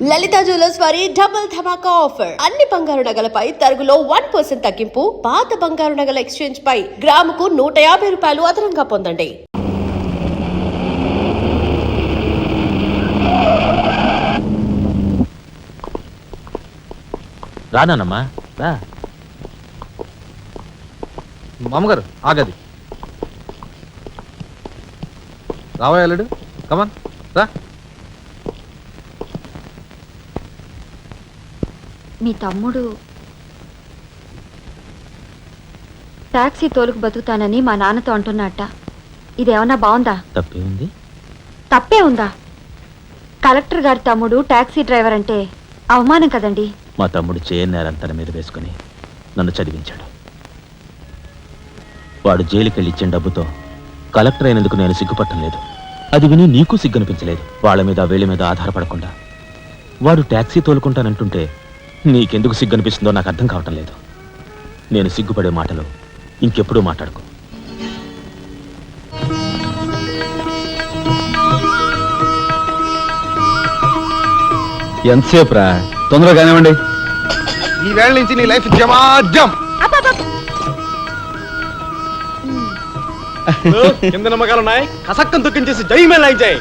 లలిత jewellers వారి double ధమాకా offer. అన్ని బంగారు నగలపై తరుగులో 1% తగ్గింపు. పాత బంగారు నగల ఎక్స్చేంజ్ పై గ్రాముకు 150 రూపాయలు అదనంగా పొందండి. రానమ్మా రా. మామగారు ఆగది రావాయలుడు కమాన్ రా. మీ తమ్ముడు టాక్సీ తోలుకు బతుకుతానని మా నాన్నతో అంటున్నట్ట. ఇదేమన్నా బాగుందా? తప్పే ఉంది. తప్పే ఉందా? కలెక్టర్ గారి తమ్ముడు టాక్సీ డ్రైవర్ అంటే అవమానం కదండి. మా తమ్ముడు చేయన్నారని తన మీద వేసుకుని నన్ను చదివించాడు. వాడు జైలుకెళ్ళి ఇచ్చిన డబ్బుతో కలెక్టర్ అయినందుకు నేను సిగ్గుపట్టం లేదు. అది విని నీకు సిగ్గనిపించలేదు. వాళ్ళ మీద వీళ్ళ మీద ఆధారపడకుండా వాడు టాక్సీ తోలుకుంటానంటుంటే నీకెందుకు సిగ్గనిపిస్తుందో నాకు అర్థం కావటం లేదు. నేను సిగ్గుపడే మాటలు ఇంకెప్పుడూ మాట్లాడుకో. ఎంతసేపు రా, తొందరగా కానివ్వండి. ఈ వేళ నుంచి నీ లైఫ్ జమాజం. కింద నమ్మకాలు ఉన్నాయి. కసక్కం తొక్కించేసి జై మే లైక్ జై.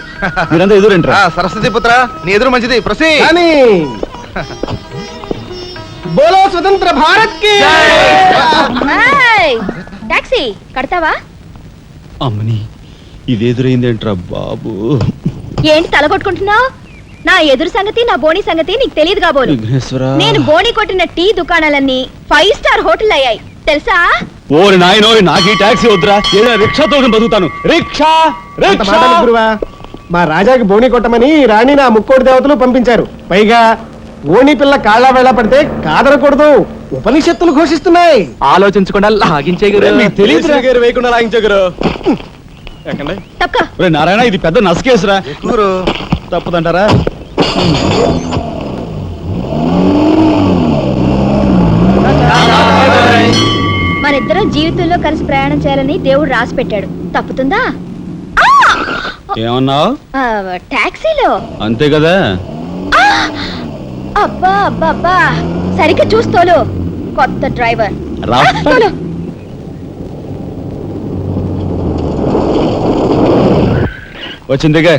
మీరంతా ఎదురేంట్రా? సరస్వతి పుత్ర నీ ఎదురు మంచిది. ప్రసీ బోలో స్వతంత్ర భారత్ కి టాక్సీ కడతావా? అమ్మని ఇది ఎదురైందేంట్రా బాబు? ఏంటి తల కొట్టుకుంటున్నావు? నా ఎదురు సంగతి నా బోని సంగతి నీకు తెలియదు కాబోలు. నేను బోని కొట్టిన టీ దుకాణాలన్నీ 5 స్టార్ హోటల్ అయ్యాయి తెలుసా? ఓరి నాయనో, నాకు ఈ టాక్సీ వద్దురా. ఏదో రిక్షా తోలుకుని బతుకుతాను. రిక్షా గురువా, మా రాజాకి బోని కొట్టమని రాణి నా ముక్కోటి దేవతలు పంపించారు. పైగా ఓణి పిల్ల కాళ్ళ వేళ పడితే కాదనకూడదు, ఉపనిషత్తులు ఘోషిస్తున్నాయి. ఆలోచించకుండా లాగించే వేయకుండా లాగించగరు. నారాయణ, ఇది పెద్ద నసకేసురా. తప్పదంటారా? మనిద్దరం జీవితంలో కలిసి ప్రయాణం చేయాలని దేవుడు రాసి పెట్టాడు. తప్పుతుందా? ఏమన్నావు? టాక్సీలో అంతే కదా. అబ్బా అబ్బా అబ్బా, సరిగ్గా చూస్తోలు. కొత్త డ్రైవర్ వచ్చిందిగా.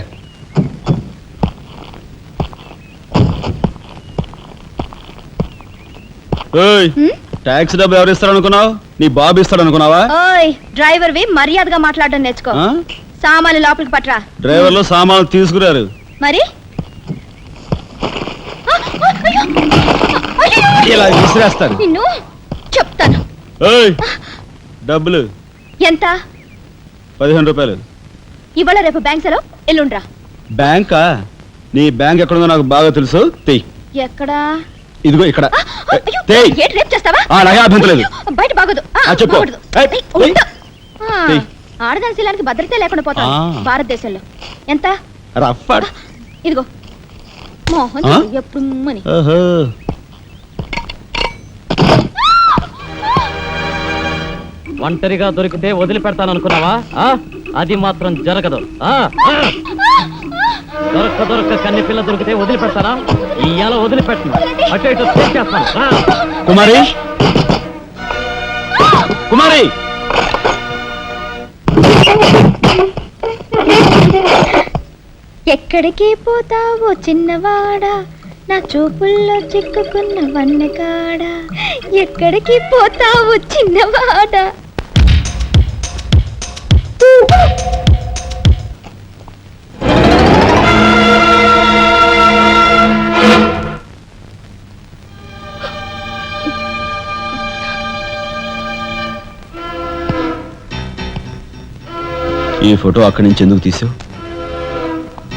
టాక్సీ డబ్బు ఎవరు ఇస్తారు అనుకున్నావు? నీ బాబు ఇస్తాడు అనుకున్నావా? ఓయ్ డ్రైవర్ వి మర్యాదగా మాట్లాడడం నేర్చుకో. సామాన్లు లోపలికి పట్రా. డ్రైవర్లు సామాన్లు తీసుకురారు మరి ఇలా విసిరేస్తారు. నిన్ను చెప్తాను. డబ్బులు ఎంత? 15 రూపాయలు. ఇవాళ రేపు బ్యాంక్ సెలవు, ఎల్లుండ్రా. బ్యాంకా? నీ బ్యాంక్ ఎక్కడుందో నాకు బాగా తెలుసు. ఎక్కడా? ఇదిగో ఇక్కడ. బయట బాగోదు. చెప్పు. ఆడదాని శీలానికి భద్రత లేకుండా పోతా భారతదేశంలో. ఎంత? ఇదిగో మోహన్ ఎప్పుడు మని. ఒంటరిగా దొరికితే వదిలిపెడతాను అనుకున్నావా? అది మాత్రం జరగదు. దొరక్క కన్ని పిల్ల దొరికితే వదిలిపెడతానా? ఇయ్యాల వదిలిపెట్టను. అటు ఇటు చేస్తాను. కుమారి, కుమారి, ఎక్కడికి పోతావో చిన్నవాడా, నా చూపుల్లో చిక్కుకున్న వన్నెకాడా. ఎక్కడికి పోతావో చిన్నవాడా. ఈ ఫోటో అక్కడి నుంచి ఎందుకు తీసావు?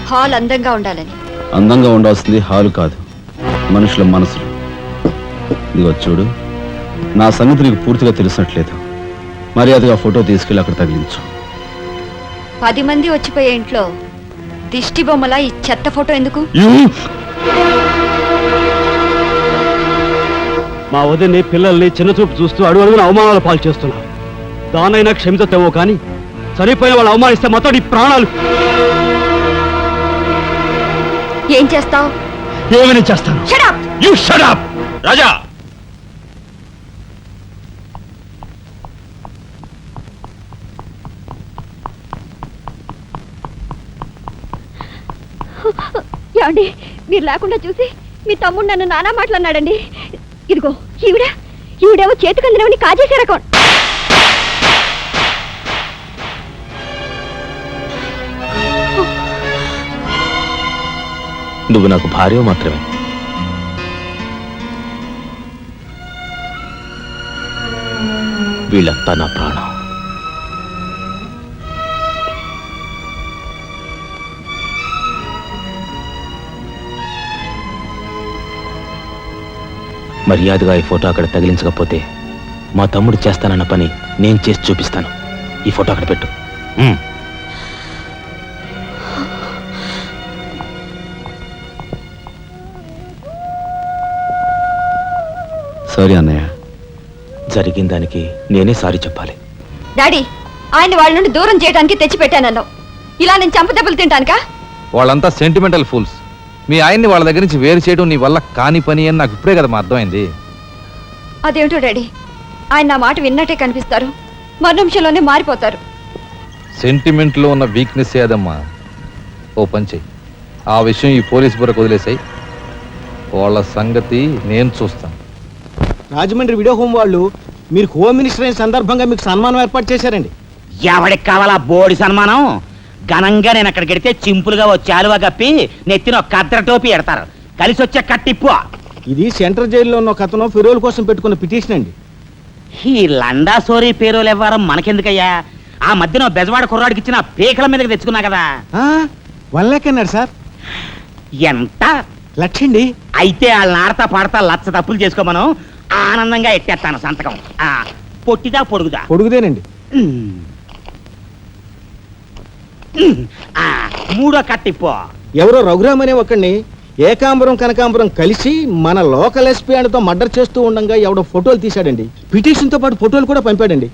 హాల్ అందంగా ఉండాలని. అందంగా ఉండాల్సింది హాలు కాదు, మనుషుల మనసులు. ఇదిగో చూడు, నా సంగతి నీకు పూర్తిగా తెలిసినట్లేదు. మర్యాదగా ఫోటో తీసుకెళ్ళి అక్కడ తగిలించు. 10 మంది వచ్చిపోయే ఇంట్లో దిష్టి బొమ్మలా ఈ చెత్త ఫోటో ఎందుకు? మా వదిని పిల్లల్ని చిన్న చూపు చూస్తూ అడుగున అవమానాలు పాలు చేస్తున్నా. దానైనా క్షమితేవో కానీ చనిపోయిన వాళ్ళు అవమానిస్తే మొత్తం నీ ప్రాణాలు. ఏం చేస్తావు? ఏమైనా చేస్తాను. Shut up! You shut up. Raja, ఏమండి, మీరు లేకుండా చూసి మీ తమ్ముడు నన్ను నానా మాట్లాడినాడండి. ఇదిగో ఈవిడేమో చేతికి అందినవని కాజేశారు అకౌంట్. నువ్వు నాకు భార్య మాత్రమే. వీళ్ళంతా నా ప్రాణం. మర్యాదగా ఈ ఫోటో అక్కడ తగిలించకపోతే మా తమ్ముడు చేస్తానన్న పని నేను చేసి చూపిస్తాను. ఈ ఫోటో అక్కడ పెట్టు. సారీ అన్నయ్య. జరిగిన దానికి నేనే సారీ చెప్పాలి. డాడీ, ఆయన వాళ్ళ నుండి దూరం చేయడానికి తెచ్చిపెట్టానన్నావు. ఇలా నేను చంపదెబ్బలు తింటానుకా? వాళ్ళంతా సెంటిమెంటల్ ఫూల్స్. మీ ఆయన్ని వాళ్ళ దగ్గర నుంచి వేరు చేయడం నీ వల్ల కాని పని అని నాకు ఇప్పుడే కదా అర్థమైంది. అదేమిటో డాడీ, ఆయన నా మాట విన్నట్టే కనిపిస్తారు, మరు నిమిషంలోనే మారిపోతారు. సెంటిమెంట్లో ఉన్న వీక్నెస్ ఏదమ్మా. ఓ పని చెయ్యి, ఆ విషయం ఈ పోలీస్ బుర్రకు వదిలేసాయి. వాళ్ళ సంగతి నేను చూస్తాను. రాజమండ్రి వీడియో హోమ్ వాళ్ళు మీరు హోమ్ మినిస్టర్ అయిన సందర్భంగా మీకు సన్మానం ఏర్పాటు చేశారండి. ఎవడికి కావాలా బోడి సన్మానం? ఘనంగా నేను అక్కడికి వెడితే చింపులుగా వచ్చి ఆలువా కప్పి నెత్తిన ఒక కద్ర టోపీ ఎడతారు. కలిసి వచ్చే కట్టిప్పు. ఇది సెంట్రల్ జైల్లో ఉన్న ఒక అతను ఫిరోల్ కోసం పెట్టుకున్న పిటిషన్ అండి. ఈ లండా సోరీ పేరోలు ఇవ్వరం మనకెందుకయ్యా? ఆ మధ్యన బెజవాడ కుర్రాడికి ఇచ్చిన పీకల మీదకి తెచ్చుకున్నా కదా. 1 lakh అన్నాడు సార్. ఎంత? 1,00,000 అండి. అయితే వాళ్ళని ఆడతా పాడతా లచ్చ తప్పులు చేసుకోమను. ఆనందంగా ఎట్టేస్తాను సంతకం. పొట్టిదా పొడుగుదా? పొడుగుదేనండి. మూడో కట్టిప్పు. ఎవరో రఘురామ్ అనే ఒకడిని ఏకాంబరం కనకాంబరం కలిసి మన లోకల్ ఎస్పీ ఆయనతో మర్డర్ చేస్తూ ఉండగా ఎవడో ఫోటోలు తీశాడండి. పిటిషన్ తో పాటు ఫోటోలు కూడా పంపాడండి.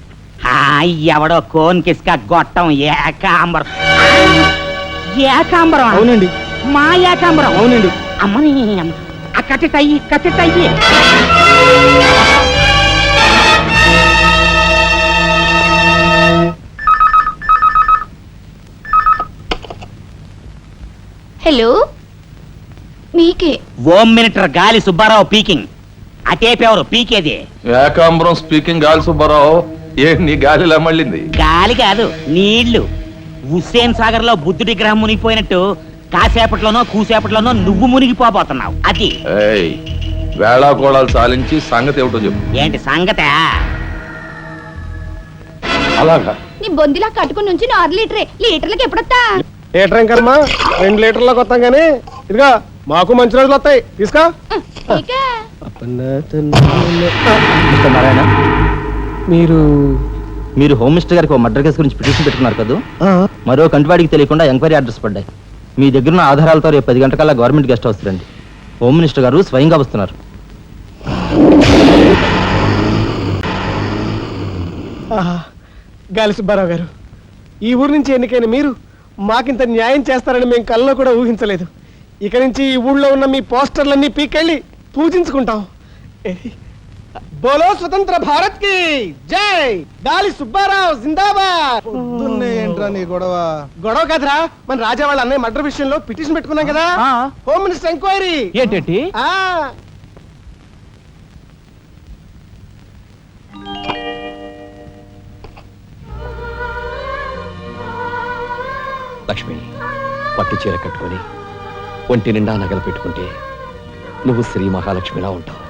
ఎవడో కోన్ కిస్క గొట్టం ఏకాంబరం. ఏకాంబరం? అవునండి. మా ఏకాంబరం? అవునండి. అమ్మని కట్టెటయ్యి కట్టెటయ్యి. హలో, మీకే. హోమ్ మినిస్టర్ గాలి సుబ్బారావు పీకింగ్. అటేపెవరు పీకేది? ఏకాంబరం స్పీకింగ్. గాలి సుబ్బారావు, ఏ నీ గాలిలా మళ్ళింది? గాలి కాదు, నీళ్లు. హుస్సేన్ సాగర్ లో బుద్ధుడి గ్రహం మునిగిపోయినట్టు కాసేపట్లోనో కూసేపట్లోనో నువ్వు మునిగిపోబోతున్నావు. అది వేళాకోళాలు సాలించి సంగతి ఏమిటో చెప్పు. ఏంటి సంగతే? అలాగా నీ బొందిలా కట్టుకుని నుంచి 6 లీటరే. లీటర్లకు ఎప్పుడొస్తా? లీటర్ ఇంకమ్మా 2 లీటర్లకు వస్తాం కానీ ఇదిగా మాకు మంచి రోజులు వస్తాయి. తీసుకో. మీరు హోమ్ మినిస్టర్ గారికి మర్డర్ కేసు గురించి పిటిషన్ పెట్టుకున్నారు కదా. మరో కంటివాడికి తెలియకుండా ఎంక్వైరీ ఆర్డర్స్ పడ్డాయి. మీ దగ్గర ఉన్న ఆధారాలతో రేపు 10 గంటకల్లా గవర్నమెంట్ గెస్ట్ హౌస్ రండి. హోమ్ మినిస్టర్ గారు స్వయంగా వస్తున్నారు. గాలి సుబ్బారావు గారు, ఈ ఊరు నుంచి ఎన్నికైన మీరు మాకింత న్యాయం చేస్తారని మేము కల్లో కూడా ఊహించలేదు. ఇక నుంచి ఈ ఊళ్ళో ఉన్న మీ పోస్టర్లన్నీ పీకెళ్ళి పూజించుకుంటాం. బోలో స్వతంత్ర భారత్ కి జై. గాలి సుబ్బారావు జిందాబాద్. ఏంట్రా నీ గొడవ? గొడవ కాదురా, మన రాజా వాళ్ళ అన్నయ్య మర్డర్ విషయంలో పిటిషన్ పెట్టుకున్నాం కదా. Home minister enquiry. ఏంటి? లక్ష్మి, పట్టు చీర కట్టుకొని ఒంటి నిండా నగలు పెట్టుకుంటే నువ్వు శ్రీ మహాలక్ష్మిలా ఉంటావు.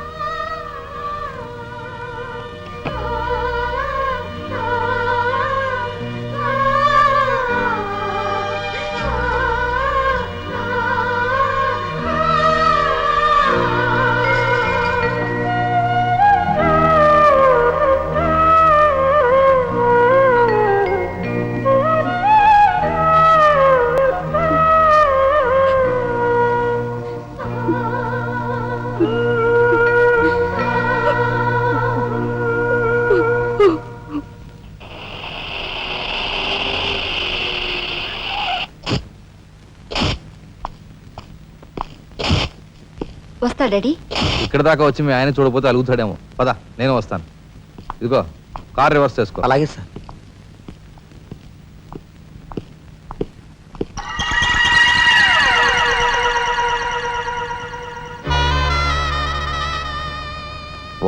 వస్తా డాడీ. ఇక్కడ దాకా వచ్చి మీ ఆయన చూడకపోతే అలుగుతాడేమో. పద, నేను వస్తాను. ఇదిగో కార్ రివర్స్ చేసుకో. అలాగే సార్.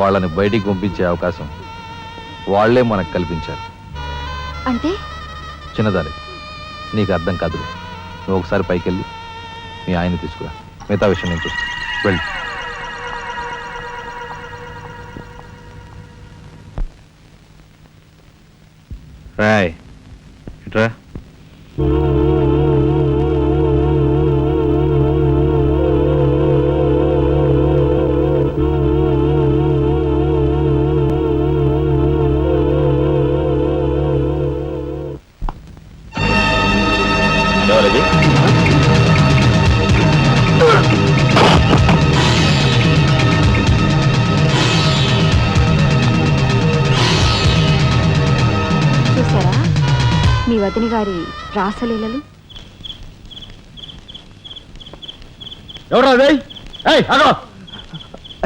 వాళ్ళని బయటికి పంపించే అవకాశం వాళ్లే మనకు కల్పించారు. అంటే చిన్నదారి, నీకు అర్థం కాదు. నువ్వు ఒకసారి పైకి వెళ్ళి మీ ఆయన్ని తీసుకురా. మిగతా విషయం నేను చూస్తాను. వెళ్ళి. రాయ్ ఇట్రా. ఎవరది? చూసారా మీ వదిన గారి రాసలీలలు? ఎవరా అదే?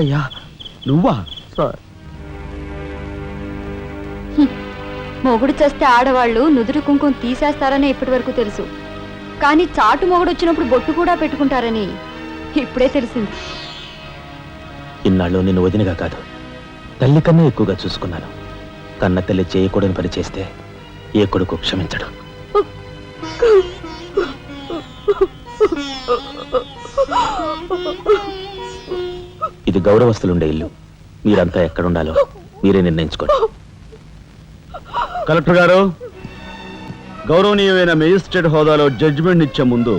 అయ్యా నువ్వా? సార్. మొగుడు చేస్తే ఆడవాళ్ళు నుదురు కుంకుమ తీసేస్తారని ఇప్పటి వరకు తెలుసు, కానీ చాటు మొగుడు వచ్చినప్పుడు బొట్టు కూడా పెట్టుకుంటారని ఇప్పుడే తెలిసింది. ఇన్నాళ్ళు నిన్ను వదినగా కాదు, తల్లి కన్నా ఎక్కువగా చూసుకున్నాను. కన్న తల్లి చేయకూడని పని చేస్తే ఏ కొడుకు క్షమించడు. ఇది గౌరవస్తులుండే ఇల్లు. మీరంతా ఎక్కడుండాలో మీరే నిర్ణయించుకోండి. కలెక్టర్ గారు, గౌరవనీయమైన మేజిస్ట్రేట్ హోదాలో జడ్జిమెంట్ ఇచ్చే ముందు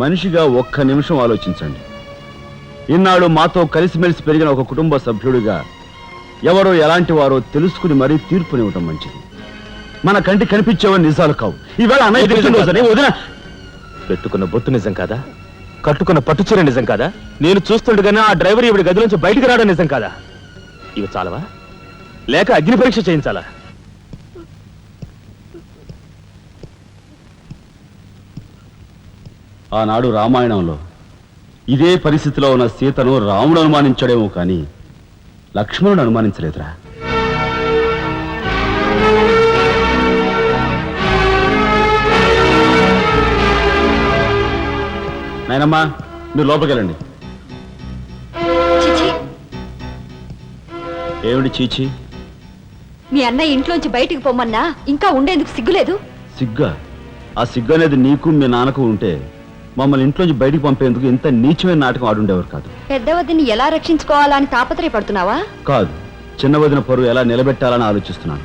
మనిషిగా ఒక్క నిమిషం ఆలోచించండి. ఇన్నాళ్ళు మాతో కలిసిమెలిసి పెరిగిన ఒక కుటుంబ సభ్యుడిగా ఎవరో ఎలాంటి వారో తెలుసుకుని మరీ తీర్పునివ్వటం మంచిది. మన కంటి కనిపించేవని నిజాలు కావు. ఈవేళ అన్నయ్య పుట్టినరోజని వదిన పెట్టుకున్న బొట్టు నిజం కాదా? కట్టుకున్న పట్టుచీర నిజం కాదా? నేను చూస్తుండగానే ఆ డ్రైవర్ ఇవిడి గదిలోంచి బయటికి రావడం నిజం కాదా? ఇవి చాలవా, లేక అగ్ని పరీక్ష చేయించాలా? ఆనాడు రామాయణంలో ఇదే పరిస్థితిలో ఉన్న సీతను రాముడు అనుమానించాడేమో కానీ లక్ష్మణుడు అనుమానించలేదురా. నాయనమ్మా, మీరు లోపలికెళ్ళండి. చిచి, ఏమిటి చీచి? మీ అన్నయ్య ఇంట్లోంచి బయటికి పొమ్మన్నా ఇంకా ఉండేందుకు సిగ్గులేదు? సిగ్గా? ఆ సిగ్గు అనేది నీకు మీ నాన్నకు ఉంటే మమ్మల్ని ఇంట్లోంచి బయటికి పంపేందుకు ఇంత నీచమైన నాటకం ఆడుండేవారు కాదు. పెద్ద వదిని ఎలా రక్షించుకోవాలా అని తాపత్రయపడుతున్నావా? కాదు, చిన్న వదిన పరువు ఎలా నిలబెట్టాలని ఆలోచిస్తున్నాను.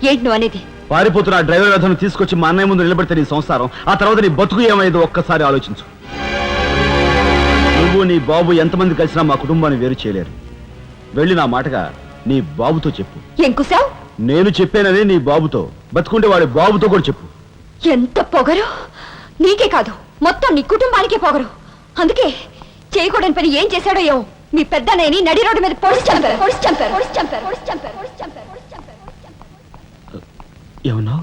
ఏంటి నువ్వు అనేది? పారిపోతున్న ఆ డ్రైవర్ వ్యధను తీసుకొచ్చి మా అన్నయ్య ముందు నిలబెడితే నీ సంసారం, ఆ తర్వాత నీ బతుకు ఏమైందో ఒక్కసారి ఆలోచించు. నువ్వు నీ బాబు ఎంతమంది కలిసినా మా కుటుంబాన్ని వేరు చేయలేరు. వెళ్ళి నా మాటగా నీ బాబుతో చెప్పు. ఏం కుసావ్? నేను చెప్పానని నీ బాబుతో, బతుకుంటే వాడి బాబుతో కూడా చెప్పు. ఎంత పొగరు! నీకే కాదు, మొత్తం నీ కుటుంబానికే పొగరు. అందుకే చేయకూడని పని ఏం చేశాడో ఏమో మీ పెద్దనేని నడి రోడ్డు మీద పొడిచి చంపారు. ఏమన్నా?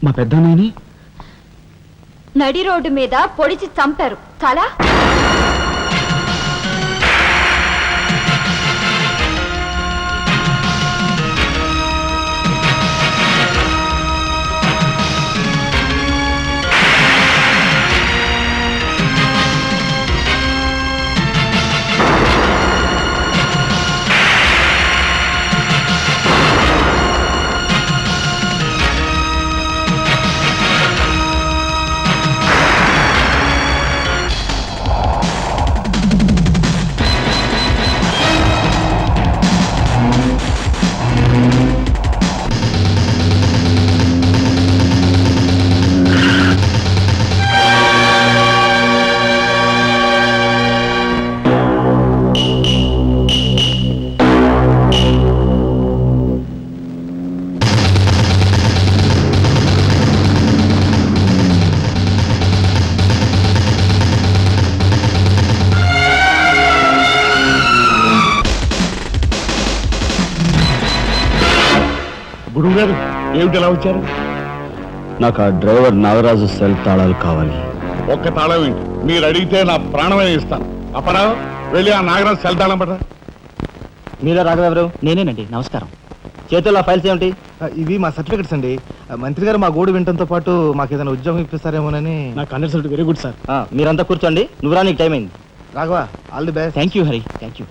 మా పెద్దనాయని నడి రోడ్డు మీద పొడిచి చంపారు. చాలా గురువు గారు, ఏమిటి ఎలా వచ్చారు? నాకు ఆ డ్రైవర్ నాగరాజు సెల్ తాళాలు కావాలి. ఒక్క తాళం ఏంటి మీరు అడిగితే నా ప్రాణమే ఇస్తాను. అపరావు వెళ్ళి ఆ నాగరాజు సెల్ తాళం పడరా. మీరా రాఘవెవరు? నేనేనండి. నమస్కారం. చేతుల్లో ఫైల్స్ ఏమిటి? ఇవి మా సర్టిఫికెట్స్ అండి. మంత్రి గారు మా గోడు వినటంతో పాటు మాకు ఏదైనా ఉద్యోగం ఇప్పిస్తారేమోనని. నా కండక్ట్ వెరీ గుడ్ సార్. మీరంతా కూర్చోండి. నువ్వు రా, నీకు టైం అయింది. Raghava all the best. Thank you Hari, thank you.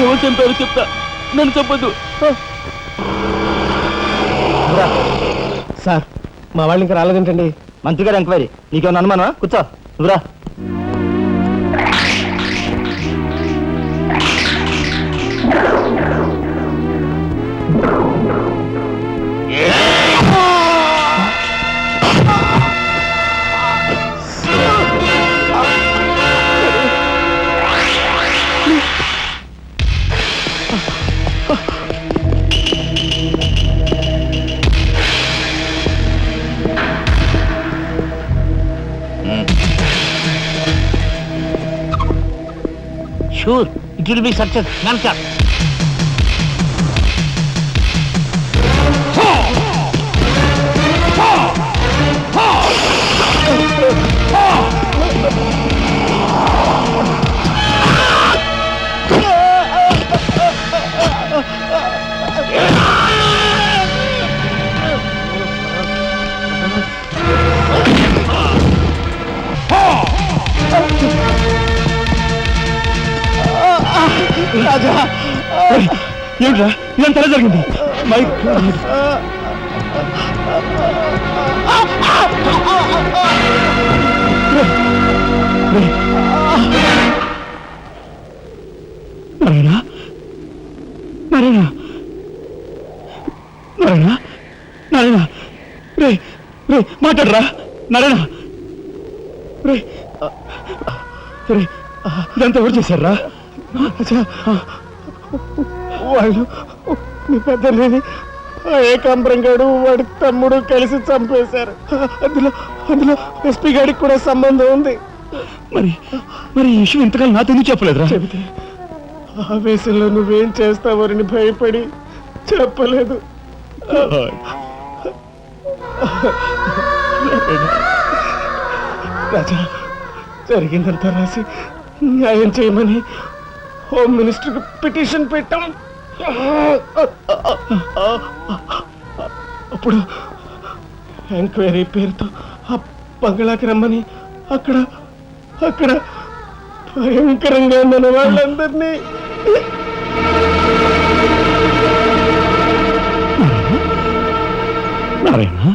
ఎవరు చంపారో చెప్తా, నన్ను చెప్పొద్దు. సార్ మా వాళ్ళు ఇంకా రాలేదేంటండి? మంత్రి గారు ఎంక్వైరీ. నీకేమన్నా అనుమానమా? కూర్చో, నువ్వురా. Sure, it will be success, man, sir. రాజా ఏమిట్రా ఇదంతా ఎలా జరిగింది? మైక్ నారాయణ నారాయణ నారాయణ నారాయణ రే రే మాట్లాడరా నారాయణ రే రే ఇదంతా ఎవరు చేశారా? వాళ్ళు మీ పెద్దలేని ఏకాంబరం గారు వాడి తమ్ముడు కలిసి చంపేశారు. అందులో అందులో ఎస్పీ గారికి కూడా సంబంధం ఉంది. మరి మరి ఈ విషయం ఇంతకాలం నాతో ఎందుకు చెప్పలేదురా? చెబితే ఆవేశంలో నువ్వేం చేస్తావని భయపడి చెప్పలేదు. రాజా జరిగిందంతా రాసి న్యాయం చేయమని హోమ్ మినిస్టర్కి పిటిషన్ పెట్టాం. అప్పుడు ఎంక్వైరీ పేరుతో ఆ బంగ్లాకి రమ్మని అక్కడ అక్కడ భయంకరంగా మన వాళ్ళందరినీ నారాయణ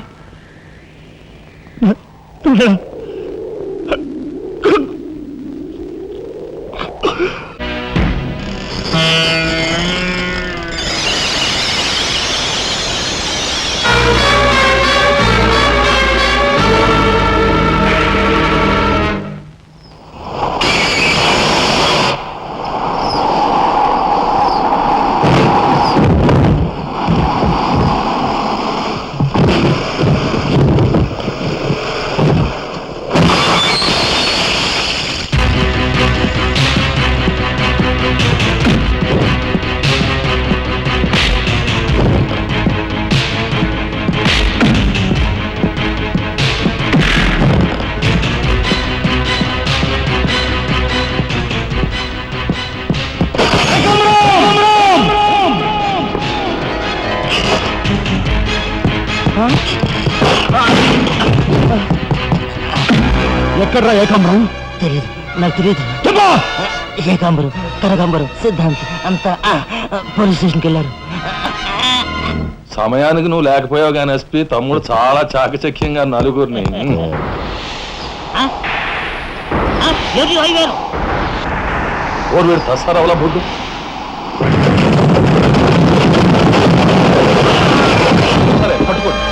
ఎక్కడ్రా ఏకాంబరం? తెలియదు, నాకు తెలియదు. ఏకాంబరం, కనకాంబరం, సిద్ధాంత్ అంతా పోలీస్ స్టేషన్కి వెళ్ళారు. సమయానికి నువ్వు లేకపోయావు కానీ ఎస్పీ తమ్ముడు చాలా చాకచక్యంగా నలుగురిని ఓరు వీడు తస్తారావులా బొడ్డు సరే పట్టుకోండి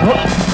Oh!